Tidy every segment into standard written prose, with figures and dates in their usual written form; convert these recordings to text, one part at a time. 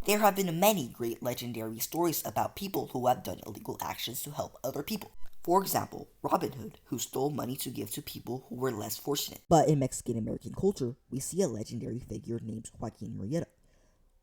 There have been many great legendary stories about people who have done illegal actions to help other people. For example, Robin Hood, who stole money to give to people who were less fortunate. But in Mexican American culture, we see a legendary figure named Joaquin Murrieta,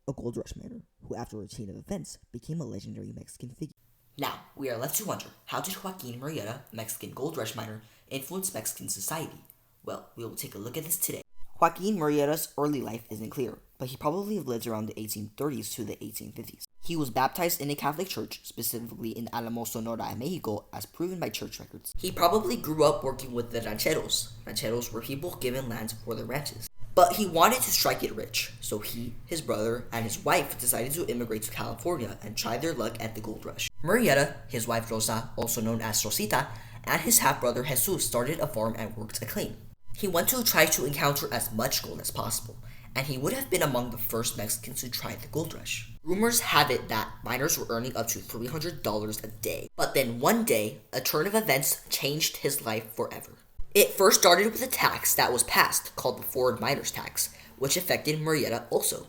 a gold rush miner, who after a chain of events became a legendary Mexican figure. Now, we are left to wonder, how did Joaquin Murrieta, Mexican gold rush miner, influence Mexican society? Well, we will take a look at this today. Joaquin Murrieta's early life isn't clear, but he probably lived around the 1830s to the 1850s. He was baptized in a Catholic church, specifically in Alamo, Sonora, Mexico, as proven by church records. He probably grew up working with the rancheros. Rancheros were people given land for their ranches. But he wanted to strike it rich, so he, his brother, and his wife decided to immigrate to California and try their luck at the gold rush. Murrieta, his wife Rosa, also known as Rosita, and his half-brother Jesus started a farm and worked a claim. He went to try to encounter as much gold as possible, and he would have been among the first Mexicans to try the gold rush. Rumors have it that miners were earning up to $300 a day, but then one day, a turn of events changed his life forever. It first started with a tax that was passed called the Foreign Miners Tax, which affected Murrieta also.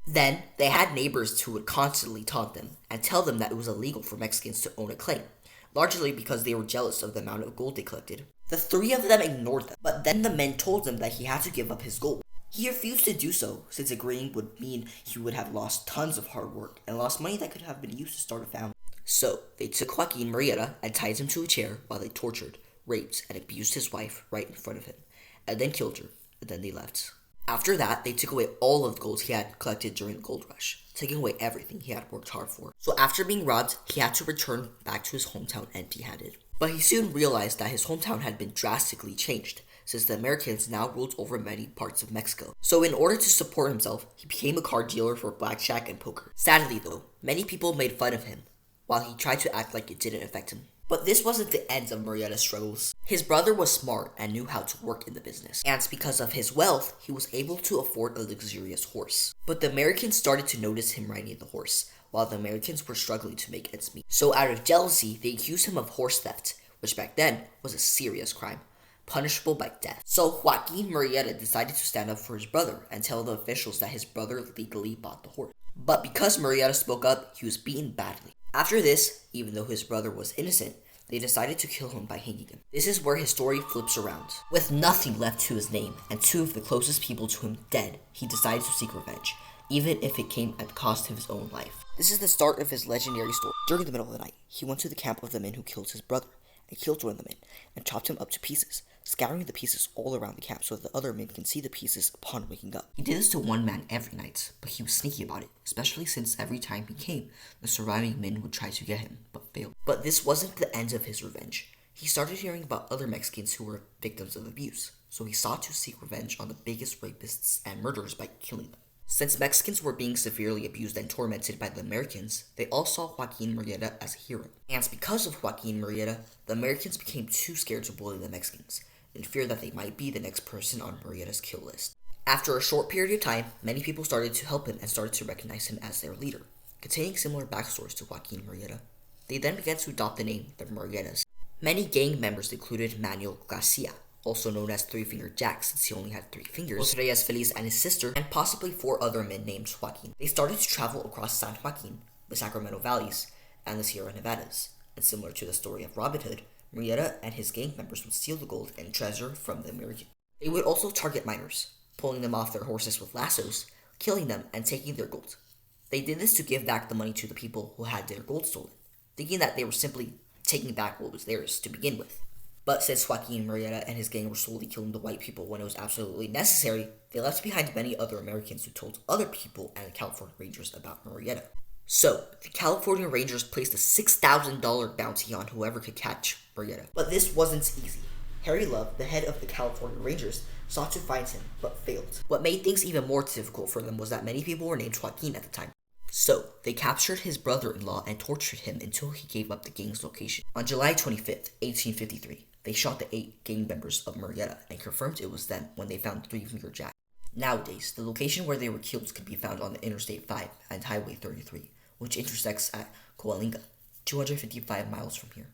Then, they had neighbors who would constantly taunt them and tell them that it was illegal for Mexicans to own a claim, largely because they were jealous of the amount of gold they collected. The three of them ignored them, but then the men told him that he had to give up his gold. He refused to do so, since agreeing would mean he would have lost tons of hard work and lost money that could have been used to start a family. So, they took Joaquin Murrieta and tied him to a chair while they tortured, raped, and abused his wife right in front of him, and then killed her, and then they left. After that, they took away all of the gold he had collected during the gold rush, taking away everything he had worked hard for. So after being robbed, he had to return back to his hometown empty-handed. But he soon realized that his hometown had been drastically changed, since the Americans now ruled over many parts of Mexico. So in order to support himself, he became a card dealer for blackjack and poker. Sadly though, many people made fun of him, while he tried to act like it didn't affect him. But this wasn't the end of Murrieta's struggles. His brother was smart and knew how to work in the business, and because of his wealth, he was able to afford a luxurious horse. But the Americans started to notice him riding the horse, while the Americans were struggling to make ends meet. So out of jealousy, they accused him of horse theft, which back then was a serious crime, punishable by death. So Joaquin Murrieta decided to stand up for his brother and tell the officials that his brother legally bought the horse. But because Murrieta spoke up, he was beaten badly. After this, even though his brother was innocent, they decided to kill him by hanging him. This is where his story flips around. With nothing left to his name and two of the closest people to him dead, he decided to seek revenge, even if it came at the cost of his own life. This is the start of his legendary story. During the middle of the night, he went to the camp of the men who killed his brother, and killed one of the men, and chopped him up to pieces, scattering the pieces all around the camp so that the other men can see the pieces upon waking up. He did this to one man every night, but he was sneaky about it, especially since every time he came, the surviving men would try to get him, but failed. But this wasn't the end of his revenge. He started hearing about other Mexicans who were victims of abuse, so he sought to seek revenge on the biggest rapists and murderers by killing them. Since Mexicans were being severely abused and tormented by the Americans, they all saw Joaquin Murrieta as a hero. And because of Joaquin Murrieta, the Americans became too scared to bully the Mexicans, in fear that they might be the next person on Murrieta's kill list. After a short period of time, many people started to help him and started to recognize him as their leader, containing similar backstories to Joaquin Murrieta. They then began to adopt the name the Murrietas. Many gang members included Manuel Garcia, also known as Three Finger Jack since he only had 3 fingers, Los Reyes Feliz and his sister, and possibly 4 other men named Joaquin. They started to travel across San Joaquin, the Sacramento Valleys, and the Sierra Nevadas, and similar to the story of Robin Hood, Murrieta and his gang members would steal the gold and treasure from the Americans. They would also target miners, pulling them off their horses with lassos, killing them, and taking their gold. They did this to give back the money to the people who had their gold stolen, thinking that they were simply taking back what was theirs to begin with. But since Joaquin Murrieta and his gang were solely killing the white people when it was absolutely necessary, they left behind many other Americans who told other people and the California Rangers about Murrieta. So, the California Rangers placed a $6,000 bounty on whoever could catch Murrieta. But this wasn't easy. Harry Love, the head of the California Rangers, sought to find him, but failed. What made things even more difficult for them was that many people were named Joaquin at the time. So, they captured his brother-in-law and tortured him until he gave up the gang's location. On July 25th, 1853, they shot the 8 gang members of Murrieta and confirmed it was them when they found Three Finger Jack. Nowadays, the location where they were killed could be found on the Interstate 5 and Highway 33, which intersects at Coalinga, 255 miles from here.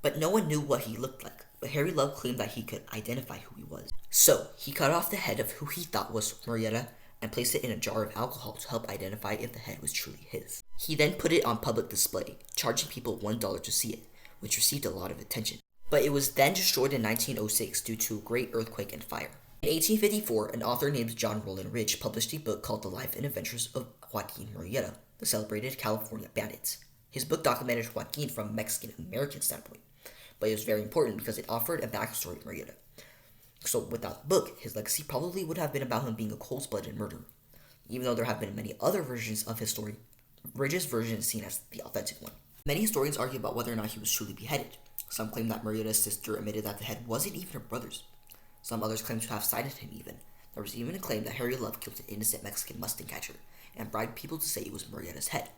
But no one knew what he looked like, but Harry Love claimed that he could identify who he was. So, he cut off the head of who he thought was Murrieta and placed it in a jar of alcohol to help identify if the head was truly his. He then put it on public display, charging people $1 to see it, which received a lot of attention. But it was then destroyed in 1906 due to a great earthquake and fire. In 1854, an author named John Roland Rich published a book called The Life and Adventures of Joaquin Murrieta, the celebrated California bandits. His book documented Joaquin from a Mexican-American standpoint, but it was very important because it offered a backstory of Murrieta. So without the book, his legacy probably would have been about him being a cold-blooded murderer. Even though there have been many other versions of his story, Ridge's version is seen as the authentic one. Many historians argue about whether or not he was truly beheaded. Some claim that Murrieta's sister admitted that the head wasn't even her brother's. Some others claim to have sighted him even. There was even a claim that Harry Love killed an innocent Mexican mustang catcher and bribed people to say it was Murrieta's head.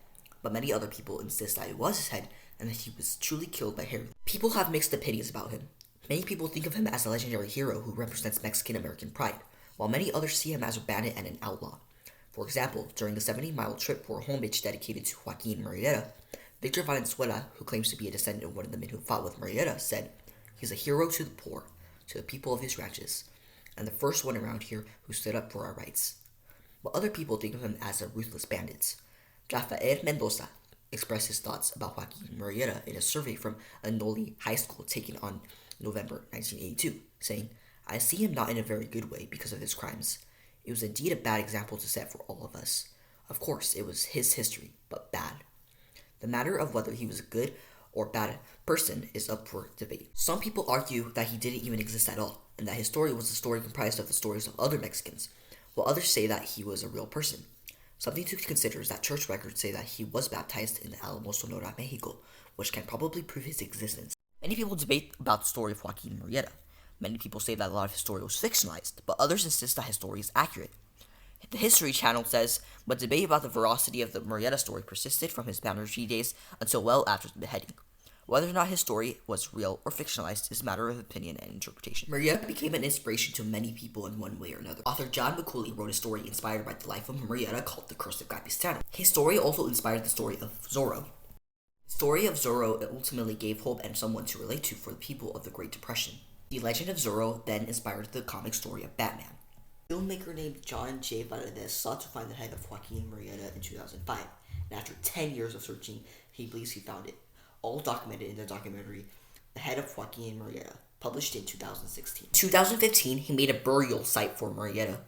But many other people insist that it was his head and that he was truly killed by Harry. People have mixed opinions about him. Many people think of him as a legendary hero who represents Mexican-American pride, while many others see him as a bandit and an outlaw. For example, during the 70-mile trip for a homage dedicated to Joaquin Murrieta, Victor Valenzuela, who claims to be a descendant of one of the men who fought with Murrieta, said, "He's a hero to the poor, to the people of his ranches, and the first one around here who stood up for our rights." But other people think of him as a ruthless bandit. Rafael Mendoza expressed his thoughts about Joaquin Murrieta in a survey from Anoli High School taken on November 1982, saying, "I see him not in a very good way because of his crimes. It was indeed a bad example to set for all of us. Of course, it was his history, but bad. The matter of whether he was a good or bad person is up for debate. Some people argue that he didn't even exist at all, and that his story was a story comprised of the stories of other Mexicans, while others say that he was a real person. Something to consider is that church records say that he was baptized in the Alamo, Sonora, Mexico, which can probably prove his existence." Many people debate about the story of Joaquin Murrieta. Many people say that a lot of his story was fictionalized, but others insist that his story is accurate. The History Channel says, but debate about the veracity of the Murrieta story persisted from his Banerjee days until well after the beheading. Whether or not his story was real or fictionalized is a matter of opinion and interpretation. Murrieta became an inspiration to many people in one way or another. Author John McCulley wrote a story inspired by the life of Murrieta called The Curse of Capistrano. His story also inspired the story of Zorro. The story of Zorro ultimately gave hope and someone to relate to for the people of the Great Depression. The legend of Zorro then inspired the comic story of Batman. A filmmaker named John J. Valadez sought to find the head of Joaquin Murrieta in 2005, and after 10 years of searching, he believes he found it, all documented in the documentary The Head of Joaquin Murrieta, published in 2016. In 2015, he made a burial site for Murrieta,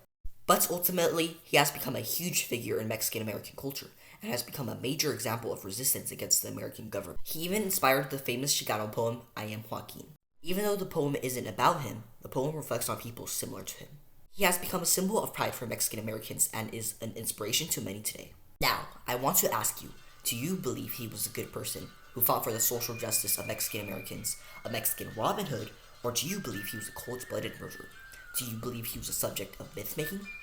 but ultimately, he has become a huge figure in Mexican-American culture, and has become a major example of resistance against the American government. He even inspired the famous Chicano poem, I Am Joaquin. Even though the poem isn't about him, the poem reflects on people similar to him. He has become a symbol of pride for Mexican Americans and is an inspiration to many today. Now, I want to ask you, do you believe he was a good person who fought for the social justice of Mexican Americans, a Mexican Robin Hood, or do you believe he was a cold-blooded murderer? Do you believe he was a subject of myth-making?